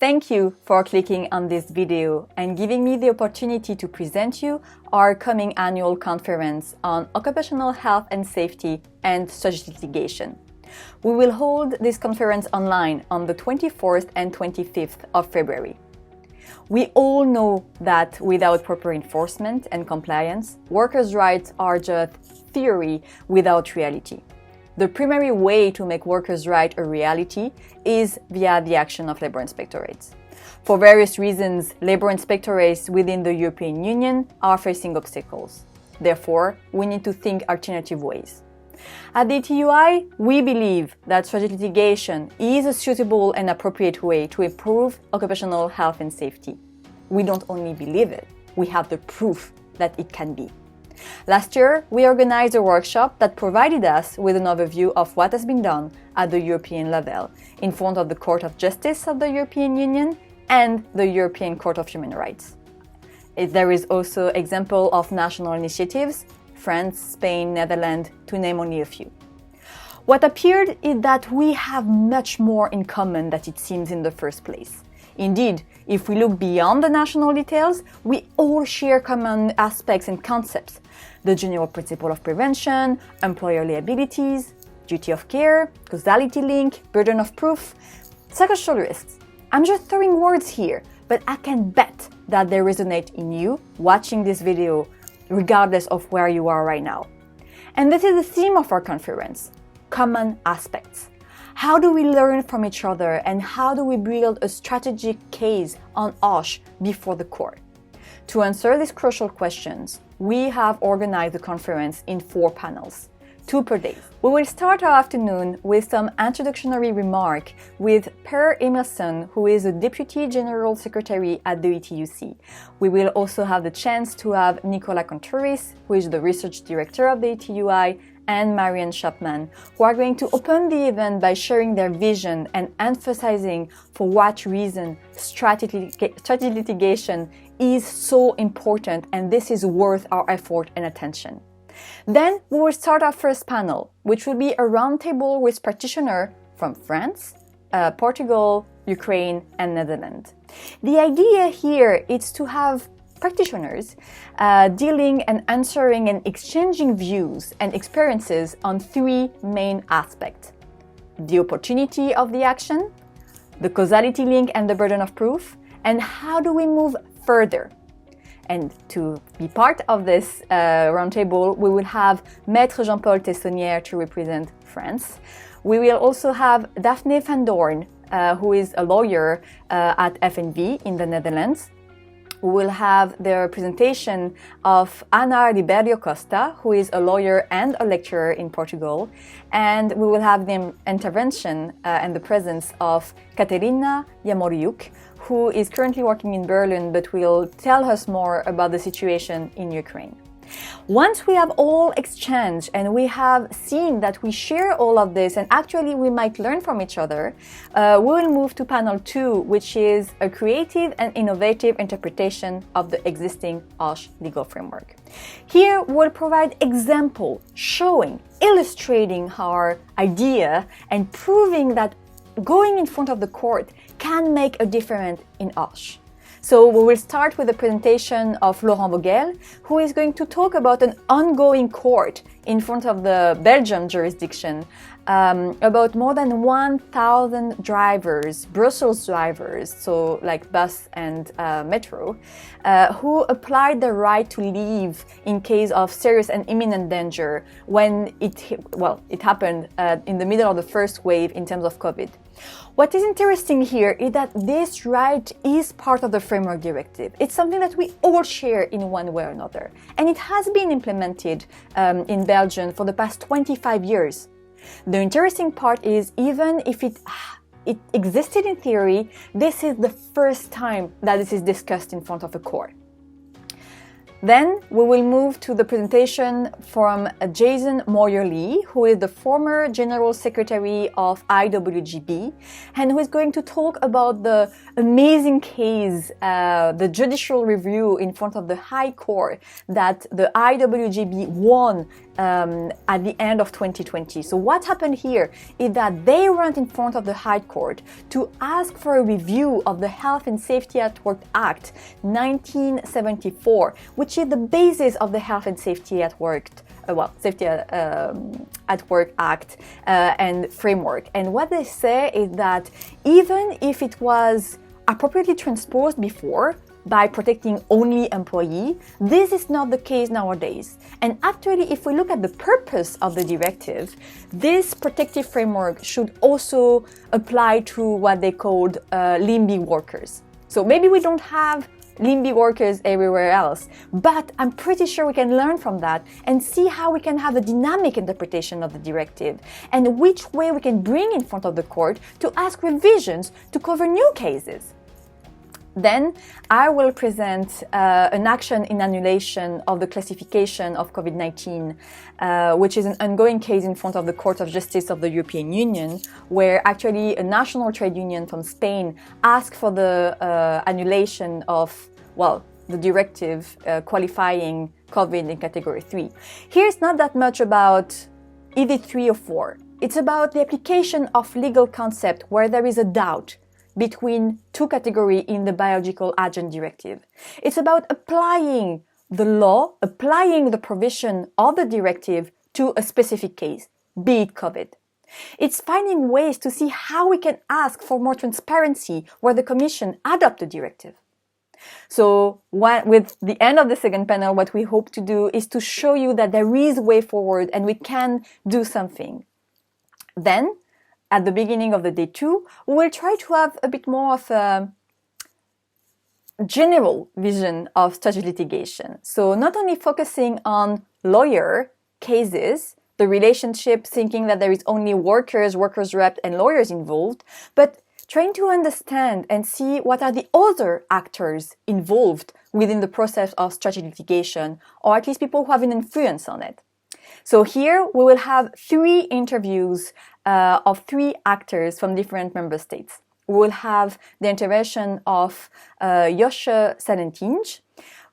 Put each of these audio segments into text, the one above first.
Thank you for clicking on this video and giving me the opportunity to present you our coming annual conference on occupational health and safety and strategic litigation. We will hold this conference online on the 24th and 25th of February. We all know that without proper enforcement and compliance, workers' rights are just theory without reality. The primary way to make workers' rights a reality is via the action of labor inspectorates. For various reasons, labor inspectorates within the European Union are facing obstacles. Therefore, we need to think alternative ways. At the ETUI, we believe that strategic litigation is a suitable and appropriate way to improve occupational health and safety. We don't only believe it, we have the proof that it can be. Last year, we organized a workshop that provided us with an overview of what has been done at the European level in front of the Court of Justice of the European Union and the European Court of Human Rights. There is also example of national initiatives, France, Spain, Netherlands, to name only a few. What appeared is that we have much more in common than it seems in the first place. Indeed, if we look beyond the national details, we all share common aspects and concepts. The general principle of prevention, employer liabilities, duty of care, causality link, burden of proof, psychosocial risks. I'm just throwing words here, but I can bet that they resonate in you watching this video, regardless of where you are right now. And this is the theme of our conference, common aspects. How do we learn from each other and how do we build a strategic case on OSH before the court? To answer these crucial questions, we have organized the conference in 4 panels, 2 per day. We will start our afternoon with some introductory remark with Per Emerson, who is the Deputy General Secretary at the ETUC. We will also have the chance to have Nicola Contouris, who is the Research Director of the ETUI, and Marianne Chapman, who are going to open the event by sharing their vision and emphasizing for what reason strategic litigation is so important and this is worth our effort and attention. Then we will start our first panel, which will be a roundtable with practitioners from France, Portugal, Ukraine, and Netherlands. The idea here is to have practitioners dealing and answering and exchanging views and experiences on 3 main aspects: the opportunity of the action, the causality link and the burden of proof, and how do we move further. And to be part of this roundtable, we will have Maître Jean-Paul Tessonnière to represent France. We will also have Daphne van Doorn, who is a lawyer at FNV in the Netherlands. We will have the presentation of Ana Ribeiro Costa, who is a lawyer and a lecturer in Portugal. And we will have the intervention and the presence of Katerina Yamoriuk, who is currently working in Berlin but will tell us more about the situation in Ukraine. Once we have all exchanged and we have seen that we share all of this and actually we might learn from each other, we will move to panel 2, which is a creative and innovative interpretation of the existing OSH legal framework. Here we'll provide example showing, illustrating our idea and proving that going in front of the court can make a difference in OSH. So we will start with a presentation of Laurent Vogel, who is going to talk about an ongoing court in front of the Belgian jurisdiction about more than 1,000 drivers, Brussels drivers, so like bus and metro, who applied the right to leave in case of serious and imminent danger when it happened in the middle of the first wave in terms of COVID. What is interesting here is that this right is part of the Framework Directive. It's something that we all share in one way or another. And it has been implemented in Belgium for the past 25 years. The interesting part is even if it existed in theory, this is the first time that this is discussed in front of a court. Then we will move to the presentation from Jason Moyer-Lee, who is the former General Secretary of IWGB and who is going to talk about the amazing case, the judicial review in front of the High Court that the IWGB won at the end of 2020. So what happened here is that they went in front of the High Court to ask for a review of the Health and Safety at Work Act 1974, which is the basis of the Health and Safety at Work Safety at Work Act and framework. And what they say is that even if it was appropriately transposed before by protecting only employee, this is not the case nowadays. And actually, if we look at the purpose of the directive, this protective framework should also apply to what they called limby workers. So maybe we don't have limby workers everywhere else, but I'm pretty sure we can learn from that and see how we can have a dynamic interpretation of the directive and which way we can bring in front of the court to ask revisions to cover new cases. Then I will present an action in annulation of the classification of COVID-19, which is an ongoing case in front of the Court of Justice of the European Union, where actually a national trade union from Spain asked for the annulation of, the directive qualifying COVID in category 3. Here it's not that much about either 3 or 4. It's about the application of legal concept where there is a doubt between two categories in the biological agent directive. It's about applying the law, applying the provision of the directive to a specific case, be it COVID. It's finding ways to see how we can ask for more transparency where the Commission adopts the directive. So with the end of the second panel, what we hope to do is to show you that there is a way forward and we can do something. Then, at the beginning of the day 2, we will try to have a bit more of a general vision of statute litigation. So not only focusing on lawyer cases, the relationship, thinking that there is only workers rep, and lawyers involved, but trying to understand and see what are the other actors involved within the process of statute litigation, or at least people who have an influence on it. So here we will have 3 interviews of 3 actors from different member states. We will have the intervention of Josje Salentinge,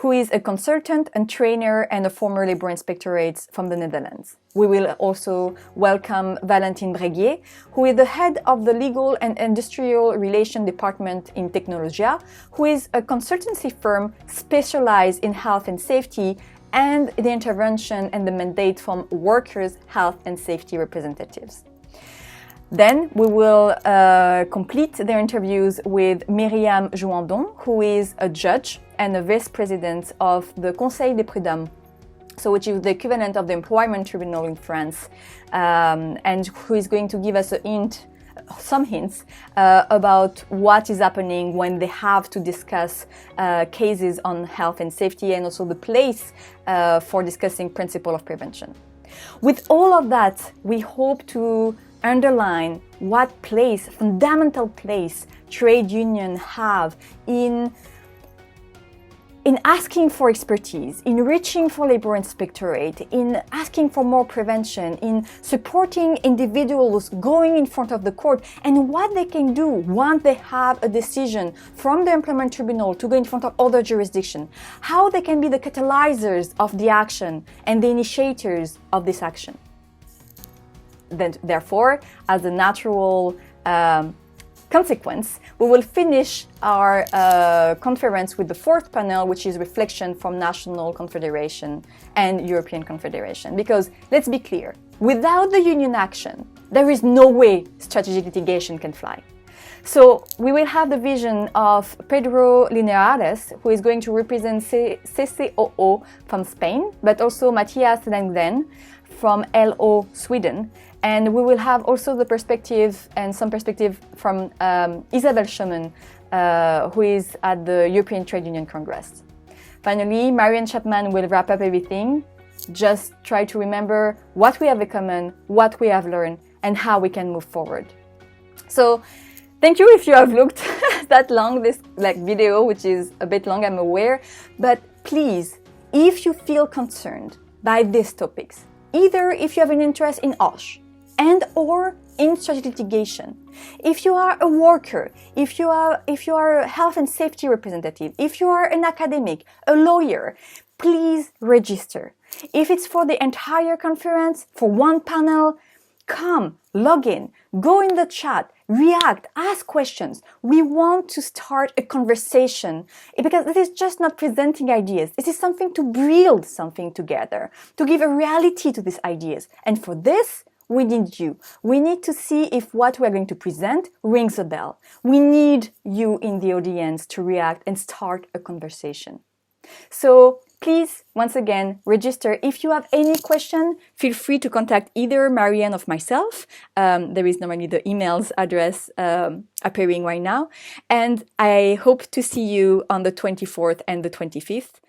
who is a consultant and trainer and a former labor inspectorate from the Netherlands. We will also welcome Valentine Breguier, who is the head of the Legal and Industrial Relations Department in Technologia, who is a consultancy firm specialized in health and safety and the intervention and the mandate from workers' health and safety representatives. Then we will complete their interviews with Myriam Jouandon, who is a judge and a vice president of the Conseil des Prud'hommes, so which is the equivalent of the employment tribunal in France, and who is going to give us some hints about what is happening when they have to discuss cases on health and safety, and also the place for discussing principle of prevention. With all of that, we hope to underline what place, fundamental place, trade unions have in asking for expertise, in reaching for labor inspectorate, in asking for more prevention, in supporting individuals going in front of the court, and what they can do once they have a decision from the employment tribunal to go in front of other jurisdictions, how they can be the catalyzers of the action and the initiators of this action. Then, therefore, as a natural consequence, we will finish our conference with the 4th panel, which is reflection from National Confederation and European Confederation. Because, let's be clear, without the union action, there is no way strategic litigation can fly. So we will have the vision of Pedro Lineares, who is going to represent CCOO from Spain, but also Matthias Lenglen from LO Sweden. And we will have also the perspective and some perspective from Isabel Schumann, who is at the European Trade Union Congress. Finally, Marianne Chapman will wrap up everything. Just try to remember what we have in common, what we have learned, and how we can move forward. So, thank you if you have looked that long, this video, which is a bit long, I'm aware. But please, if you feel concerned by these topics, either if you have an interest in OSH and or in strategic litigation. If you are a worker, if you are a health and safety representative, if you are an academic, a lawyer, please register. If it's for the entire conference, for one panel, come, log in, go in the chat, react, ask questions. We want to start a conversation because it is just not presenting ideas. It is something to build something together, to give a reality to these ideas. And for this, we need you. We need to see if what we're going to present rings a bell. We need you in the audience to react and start a conversation. So please, once again, register. If you have any question, feel free to contact either Marianne or myself. There is normally the emails address appearing right now. And I hope to see you on the 24th and the 25th.